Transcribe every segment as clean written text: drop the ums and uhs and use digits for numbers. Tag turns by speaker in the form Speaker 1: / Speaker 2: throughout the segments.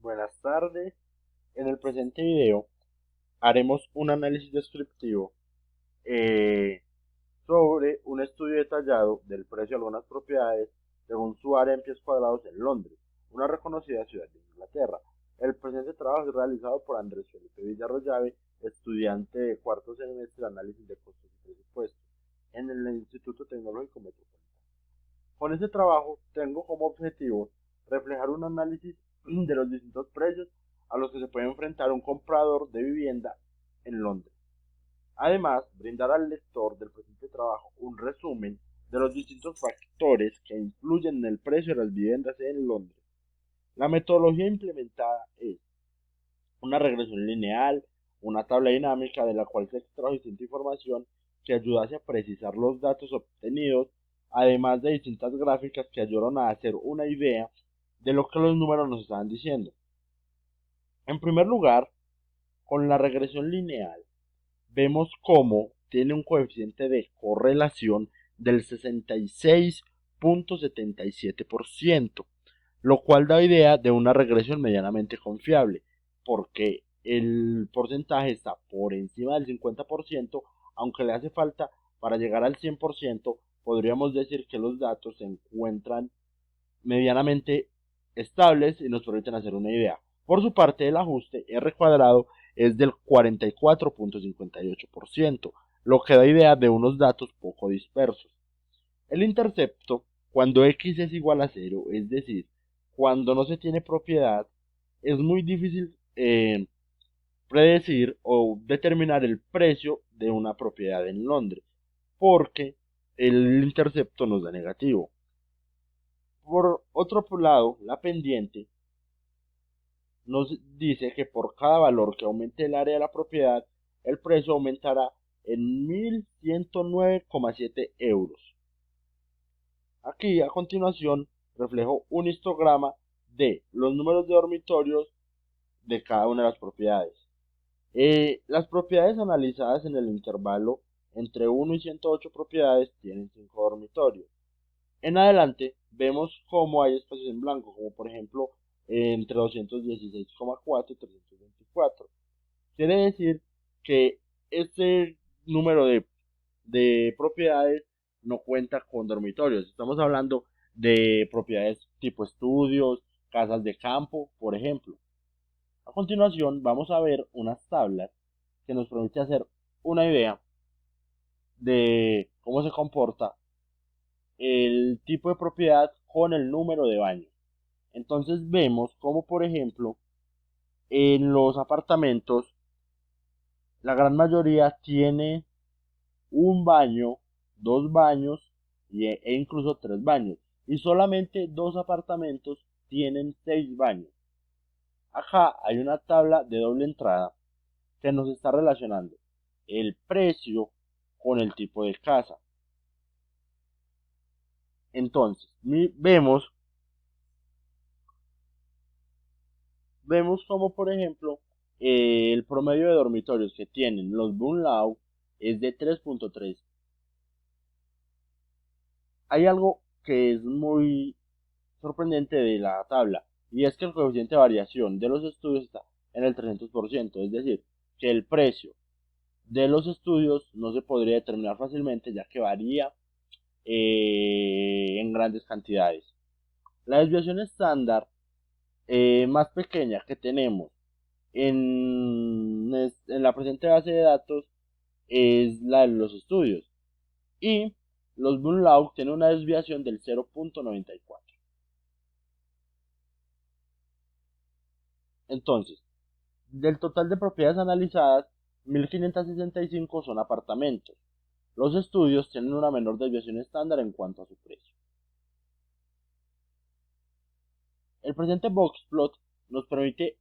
Speaker 1: Buenas tardes. En el presente video haremos un análisis descriptivo eh, sobre un estudio detallado del precio de algunas propiedades según su área en pies cuadrados en Londres, una reconocida ciudad de Inglaterra. El presente trabajo es realizado por Andrés Felipe Villarroyave, estudiante de cuarto semestre de análisis de costos y presupuestos en el Instituto Tecnológico Metropolitano. Con este trabajo tengo como objetivo reflejar un análisis de los distintos precios a los que se puede enfrentar un comprador de vivienda en Londres. Además, brindar al lector del presente trabajo un resumen de los distintos factores que influyen en el precio de las viviendas en Londres. La metodología implementada es una regresión lineal, una tabla dinámica de la cual se extrae distinta información que ayudase a precisar los datos obtenidos, además de distintas gráficas que ayudaron a hacer una idea de lo que los números nos estaban diciendo. En primer lugar, con la regresión lineal, vemos cómo tiene un coeficiente de correlación del 66.77%, lo cual da idea de una regresión medianamente confiable, porque el porcentaje está por encima del 50%, aunque le hace falta para llegar al 100%, podríamos decir que los datos se encuentran medianamente estables y nos permiten hacer una idea. Por su parte, el ajuste R cuadrado es del 44.58%, lo que da idea de unos datos poco dispersos. El intercepto, cuando x es igual a 0, es decir, cuando no se tiene propiedad, es muy difícil predecir o determinar el precio de una propiedad en Londres, porque el intercepto nos da negativo. Por otro lado, la pendiente nos dice que por cada valor que aumente el área de la propiedad, el precio aumentará en 1.109,7 euros. Aquí, a continuación, reflejo un histograma de los números de dormitorios de cada una de las propiedades. Las propiedades analizadas en el intervalo entre 1 y 108 propiedades tienen 5 dormitorios. En adelante vemos cómo hay espacios en blanco, como por ejemplo entre 216,4 y 324. Quiere decir que este número de propiedades no cuenta con dormitorios. Estamos hablando de propiedades tipo estudios, casas de campo, por ejemplo. A continuación vamos a ver unas tablas que nos permiten hacer una idea de cómo se comporta el tipo de propiedad con el número de baños. Entonces vemos como por ejemplo en los apartamentos la gran mayoría tiene un baño, dos baños e incluso tres baños. Y solamente dos apartamentos tienen 6 baños. Acá hay una tabla de doble entrada que nos está relacionando el precio con el tipo de casa. Entonces, vemos como por ejemplo el promedio de dormitorios que tienen los Bunlau es de 3.3. Hay algo que es muy sorprendente de la tabla, y es que el coeficiente de variación de los estudios está en el 300%, es decir, que el precio de los estudios no se podría determinar fácilmente ya que varía en grandes cantidades. La desviación estándar más pequeña que tenemos en la presente base de datos es la de los estudios, y los Bunlau tienen una desviación del 0.94. Entonces, del total de propiedades analizadas, 1565 son apartamentos. Los estudios tienen una menor desviación estándar en cuanto a su precio. El presente boxplot nos permite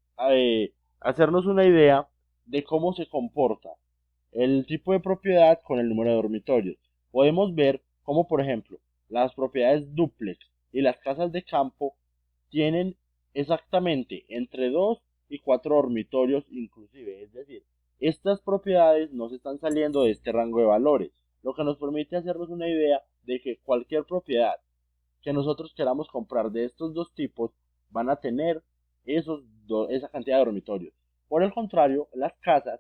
Speaker 1: hacernos una idea de cómo se comporta el tipo de propiedad con el número de dormitorios. Podemos ver cómo, por ejemplo, las propiedades dúplex y las casas de campo tienen exactamente entre 2 y 4 dormitorios inclusive, es decir, estas propiedades no se están saliendo de este rango de valores, lo que nos permite hacernos una idea de que cualquier propiedad que nosotros queramos comprar de estos dos tipos van a tener esos esa cantidad de dormitorios. Por el contrario, las casas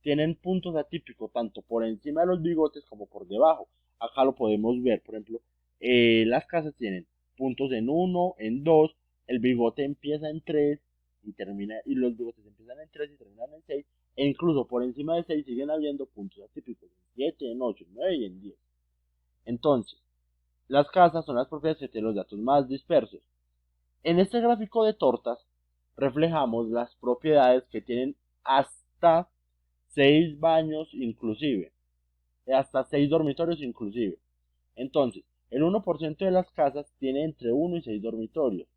Speaker 1: tienen puntos atípicos tanto por encima de los bigotes como por debajo. Acá lo podemos ver, por ejemplo, las casas tienen puntos en 1, en 2, el bigote empieza en 3 y termina, y los bigotes empiezan en 3 y terminan en 6, e incluso por encima de 6 siguen habiendo puntos atípicos, en 7, en 8, en 9 y en 10. Entonces, las casas son las propiedades que tienen los datos más dispersos. En este gráfico de tortas reflejamos las propiedades que tienen hasta 6 baños inclusive, hasta 6 dormitorios inclusive. Entonces, el 1% de las casas tiene entre 1 y 6 dormitorios,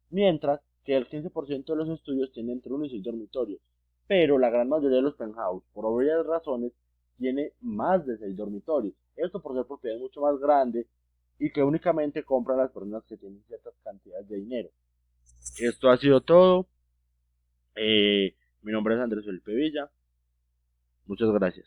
Speaker 1: mientras que el 15% de los estudios tiene entre 1 y 6 dormitorios. Pero la gran mayoría de los penthouse, por obvias razones, tiene más de 6 dormitorios. Esto por ser propiedades mucho más grandes y que únicamente compran las personas que tienen ciertas cantidades de dinero. Esto ha sido todo. Mi nombre es Andrés Felipe Villa. Muchas gracias.